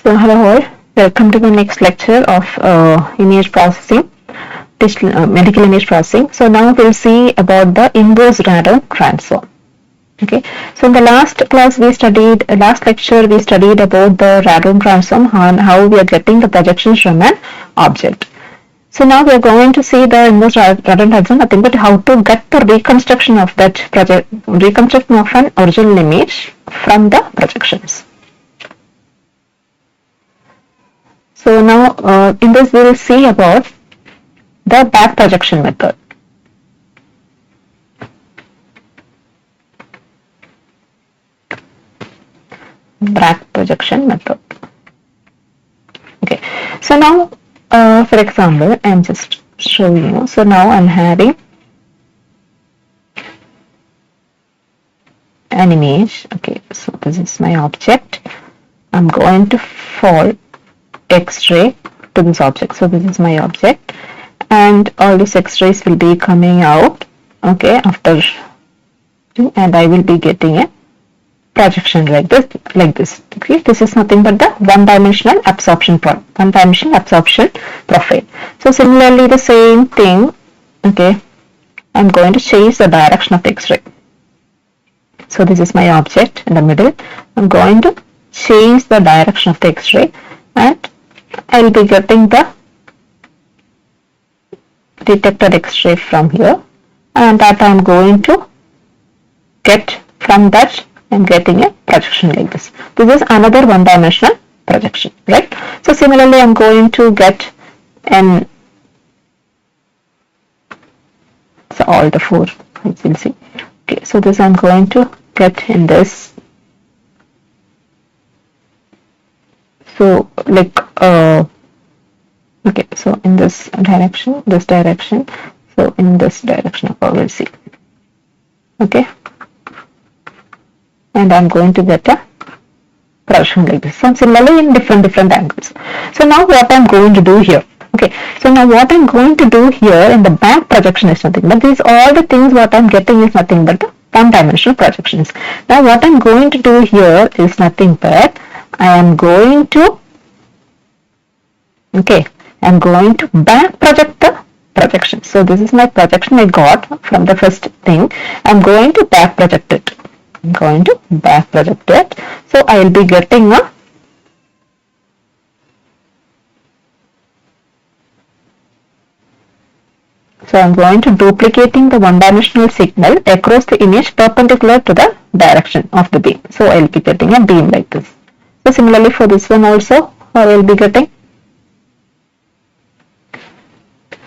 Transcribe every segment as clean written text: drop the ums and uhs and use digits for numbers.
So hello all, welcome to the next lecture of image processing, medical image processing. So now we'll see about the inverse radon transform. Okay, so in the last lecture we studied about the radon transform and how we are getting the projections from an object. So now we are going to see the inverse radon transform, nothing but how to get the reconstruction of an original image from the projections. So now in this we will see about the back projection method. Back projection method. Okay. So now for example, I'm just showing you. So now I'm having an image. Okay. So this is my object. I'm going to fold X-ray to this object. So this is my object and all these X-rays will be coming out, okay, after, and I will be getting a projection like this. Okay, this is nothing but the one-dimensional absorption profile. So similarly the same thing, okay, I'm going to change the direction of the X-ray. So this is my object in the middle. I'm going to change the direction of the X-ray and I'll be getting the detected X-ray from here, and that I'm going to get from that I'm getting a projection like this. This is another one-dimensional projection, right? So similarly I'm going to get so all the four you will see. Okay, so this I'm going to get in this. So like okay, so in this direction, so in this direction I will see. Okay, and I'm going to get a projection like this. So similarly in different angles. So now what I'm going to do here. Okay, so now what I'm going to do here in the back projection is nothing but these all the things what I'm getting is nothing but the one-dimensional projections. Now what I'm going to do here is nothing but I am going to I'm going to back project the projection. So this is my projection I got from the first thing. I'm going to back project it. So I will be getting a So I'm going to duplicating the one-dimensional signal across the image perpendicular to the direction of the beam. So I will be getting a beam like this. So similarly for this one also I will be getting.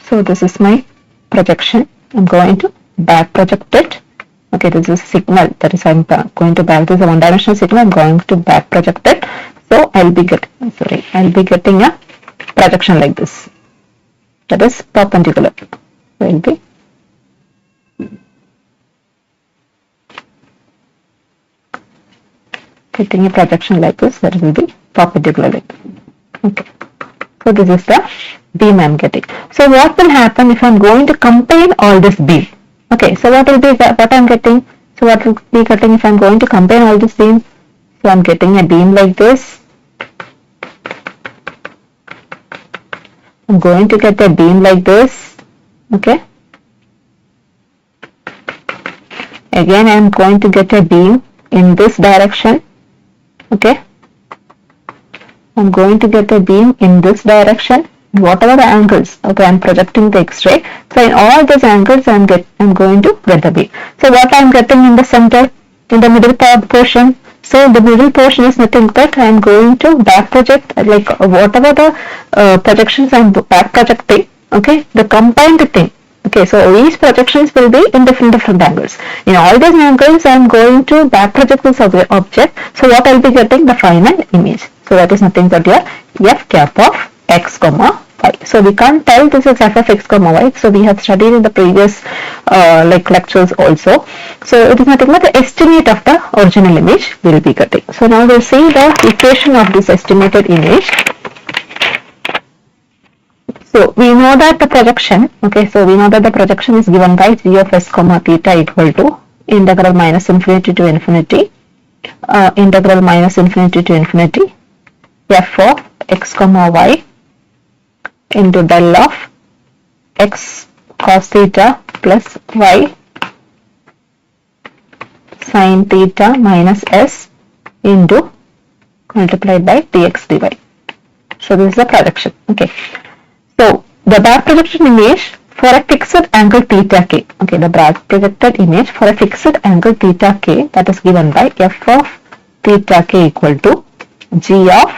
So this is my projection. I'm going to back project it. Okay, this is a signal, that is I'm going to back this a one-dimensional signal. I'm going to back project it. So I'll be getting a projection like this. That is perpendicular. So I'll be getting a projection like this. That will be perpendicular like this. Okay. So this is the beam I'm getting. So what will happen if I'm going to combine all this beam? Okay, so what I'm getting? So what will be getting if I'm going to combine all this beam? So I'm getting a beam like this. I'm going to get a beam like this. Okay. Again I'm going to get a beam in this direction. Okay. I'm going to get a beam in this direction, whatever the angles. Okay, I'm projecting the X-ray. So in all these angles, I'm going to get the beam. So what I'm getting in the center, in the middle portion. So the middle portion is nothing but I'm going to back project, like whatever the projections I'm back projecting. Okay, the combined thing. Okay, so these projections will be in different angles. In all these angles, I'm going to back project this object. So what I'll be getting? The final image. So that is nothing but your f cap of x comma y. So we can't tell this is f of x comma y. So we have studied in the previous lectures also. So it is nothing but the estimate of the original image we will be getting. So now we'll see the equation of this estimated image. So we know that the projection, okay, so we know that the projection is given by g of s comma theta equal to integral minus infinity to infinity, integral minus infinity to infinity f of x comma y into del of x cos theta plus y sin theta minus s into multiplied by dx dy. So this is the projection. Okay. So the back projection image for a fixed angle theta k. Okay, the back projected image for a fixed angle theta k, that is given by f of theta k equal to g of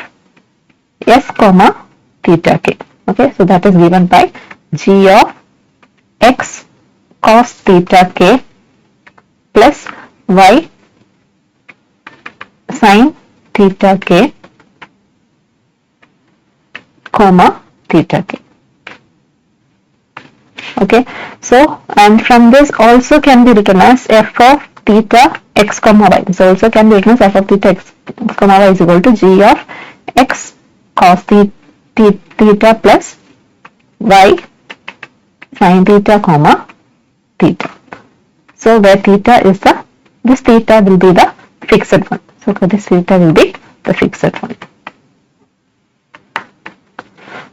s comma theta k. Okay, so that is given by g of x cos theta k plus y sin theta k comma theta k. Okay, so and from this also can be written as f of theta x comma y. This also can be written as f of theta x comma y is equal to g of x cos theta plus y sin theta comma theta. So where theta is this theta will be the fixed one. So this theta will be the fixed one.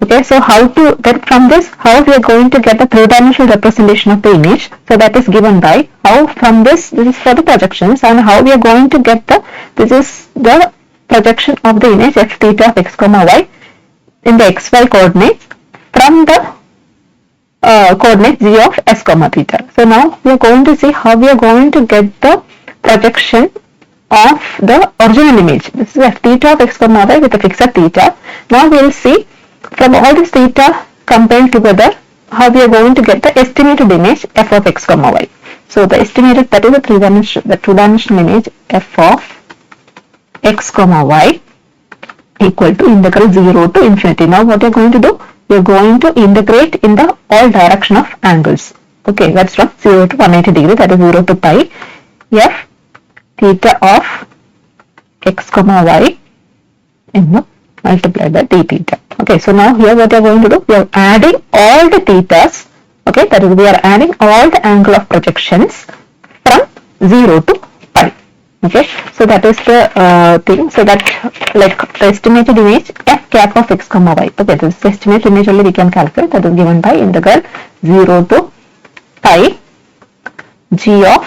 Okay, so how to then from this how we are going to get the three-dimensional representation of the image. So that is given by how from this is for the projections, and how we are going to get this is the projection of the image f theta of x comma y in the xy coordinates from the coordinate g of s comma theta. So now we are going to see how we are going to get the projection of the original image. This is f theta of x comma y with a fixed theta. Now we will see from all this theta combined together how we are going to get the estimated image f of x comma y. So the estimated, that is the two-dimensional image f of x comma y equal to integral 0 to infinity. Now what you are going to do? You are going to integrate in the all direction of angles. Okay, that's from 0 to 180 degree, that is 0 to pi f theta of x comma y multiplied by d theta. Okay, so now here what we are going to do? We are adding all the thetas. Okay, that is we are adding all the angle of projections from 0 to pi. Okay, so that is the thing. So that like the estimated image f cap of x comma y. Okay, this is the estimated image only we can calculate. That is given by integral 0 to pi g of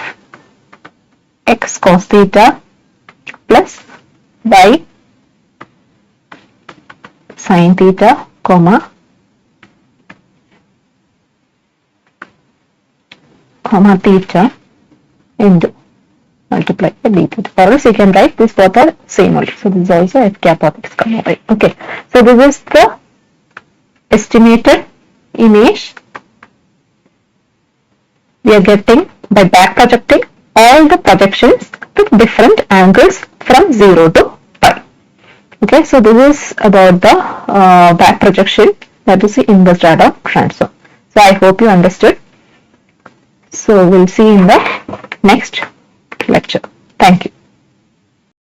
x cos theta plus y sin theta comma theta into multiplied by d theta. Or else you can write this both are same only. So this is also f cap of x comma y. Okay, so this is the estimated image we are getting by back projecting all the projections with different angles from 0 to pi. Okay, so this is about the back projection, that is the inverse radon transform. So I hope you understood. So we'll see in the next lecture. Thank you.